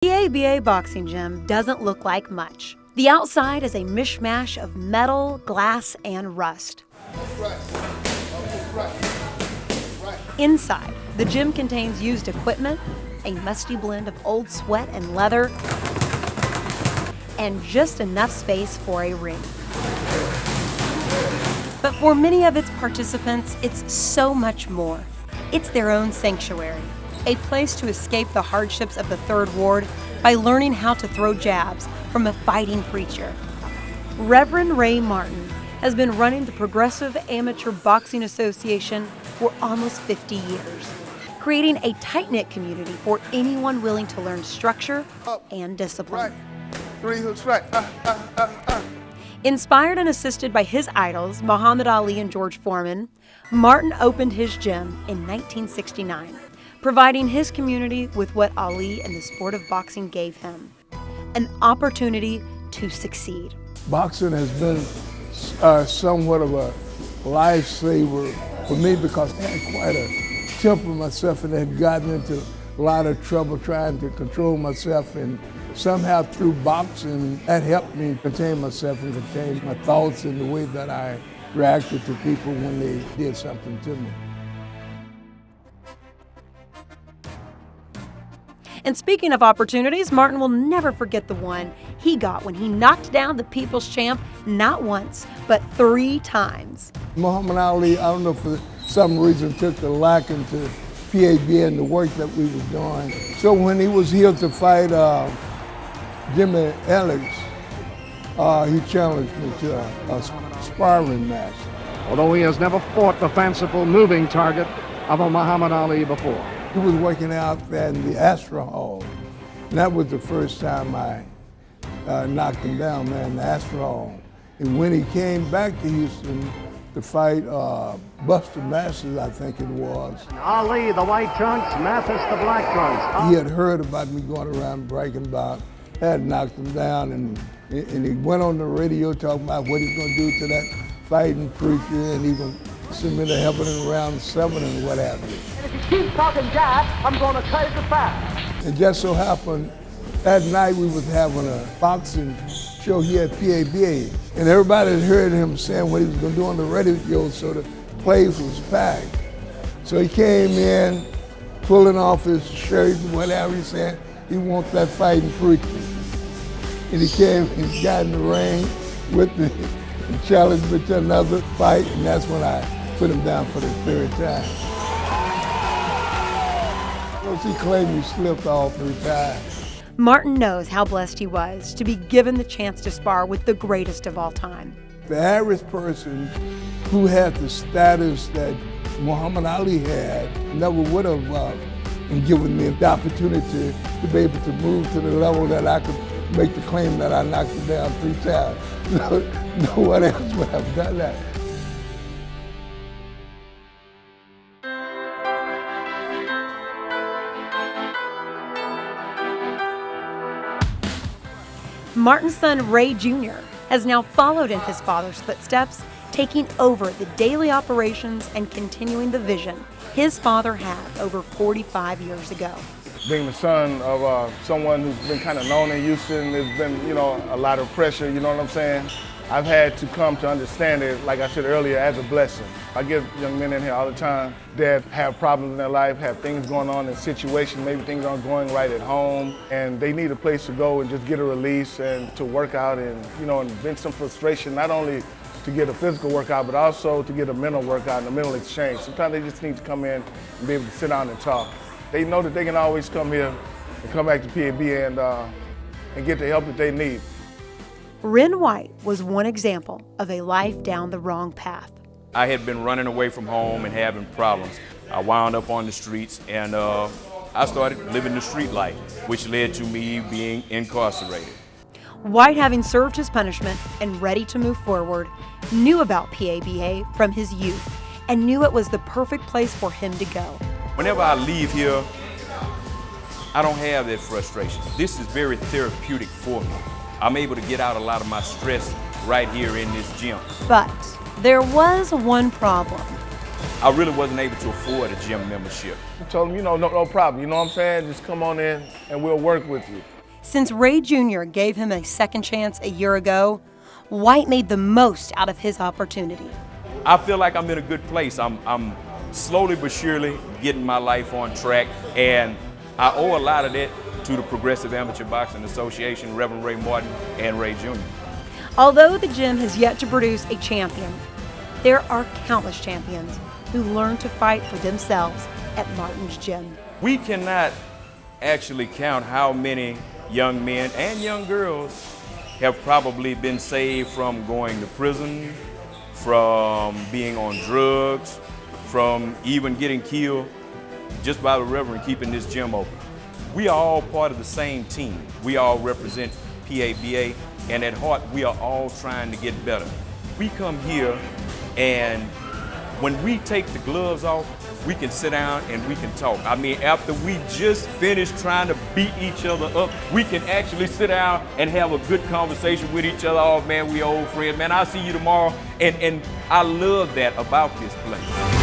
PABA Boxing Gym doesn't look like much. The outside is a mishmash of metal, glass, and rust. Inside, the gym contains used equipment, a musty blend of old sweat and leather, and just enough space for a ring. But for many of its participants, it's so much more. It's their own sanctuary, a place to escape the hardships of the Third Ward by learning how to throw jabs from a fighting preacher. Reverend Ray has been running the Progressive Amateur Boxing Association for almost 50 years, creating a tight-knit community for anyone willing to learn structure and discipline. Right. 3 hooks right. Inspired and assisted by his idols, Muhammad Ali and George Foreman, Martin opened his gym in 1969, providing his community with what Ali and the sport of boxing gave him, an opportunity to succeed. Boxing has been somewhat of a lifesaver for me because I had quite a temper myself and had gotten into a lot of trouble trying to control myself, and somehow through boxing that helped me contain myself and contain my thoughts and the way that I reacted to people when they did something to me. And speaking of opportunities, Martin will never forget the one he got when he knocked down the People's Champ not once, but 3 times. Muhammad Ali, I don't know, for some reason took a liking to PABA and the work that we were doing. So when he was here to fight Jimmy Alex, he challenged me to a sparring match. Although he has never fought the fanciful moving target of a Muhammad Ali before. He was working out in the Astra Hall. And that was the first time I knocked him down, man, in the Astra Hall. And when he came back to Houston to fight Buster Masters, I think it was. Ali, the white trunks, Mathis, the black trunks. He had heard about me going around bragging about, had knocked him down, and he went on the radio talking about what he's gonna do to that fighting preacher, and he gonna send me to heaven in round 7 and what have you. And if you keep talking jive, I'm gonna cut it to 5. It just so happened that night we was having a boxing show here at PABA, and everybody had heard him saying what he was gonna do on the radio, so the place was packed. So he came in, pulling off his shirt and whatever, he said he wants that fighting preacher. And he came and got in the ring with me and challenged me to another fight, and that's when I put him down for the 3rd time. He claimed he slipped all 3 times. Martin knows how blessed he was to be given the chance to spar with the greatest of all time. The average person who had the status that Muhammad Ali had never would have given me the opportunity to be able to move to the level that I could make the claim that I knocked him down 3 times. No one else would have done that. Martin's son, Ray Jr., has now followed in his father's footsteps, taking over the daily operations and continuing the vision his father had over 45 years ago. Being the son of someone who's been kind of known in Houston, there's been, a lot of pressure, you know what I'm saying? I've had to come to understand it, like I said earlier, as a blessing. I get young men in here all the time that have problems in their life, have things going on in situations, maybe things aren't going right at home, and they need a place to go and just get a release and to work out and, and vent some frustration, not only to get a physical workout, but also to get a mental workout and a mental exchange. Sometimes they just need to come in and be able to sit down and talk. They know that they can always come here and come back to PABA and get the help that they need. Ren White was one example of a life down the wrong path. I had been running away from home and having problems. I wound up on the streets, and I started living the street life, which led to me being incarcerated. White, having served his punishment and ready to move forward, knew about PABA from his youth and knew it was the perfect place for him to go. Whenever I leave here, I don't have that frustration. This is very therapeutic for me. I'm able to get out a lot of my stress right here in this gym. But there was one problem. I really wasn't able to afford a gym membership. I told him, you know, no problem. You know what I'm saying? Just come on in and we'll work with you. Since Ray Jr. gave him a second chance a year ago, White made the most out of his opportunity. I feel like I'm in a good place. I'm slowly but surely getting my life on track, and I owe a lot of that to the Progressive Amateur Boxing Association, Reverend Ray and Ray Jr. Although the gym has yet to produce a champion, there are countless champions who learn to fight for themselves at Martin's gym. We cannot actually count how many young men and young girls have probably been saved from going to prison, from being on drugs, from even getting killed just by the Reverend keeping this gym open. We are all part of the same team. We all represent PABA, and at heart, we are all trying to get better. We come here, and when we take the gloves off, we can sit down and we can talk. I mean, after we just finished trying to beat each other up, we can actually sit down and have a good conversation with each other. Oh man, we old friends. Man, I'll see you tomorrow. And I love that about this place.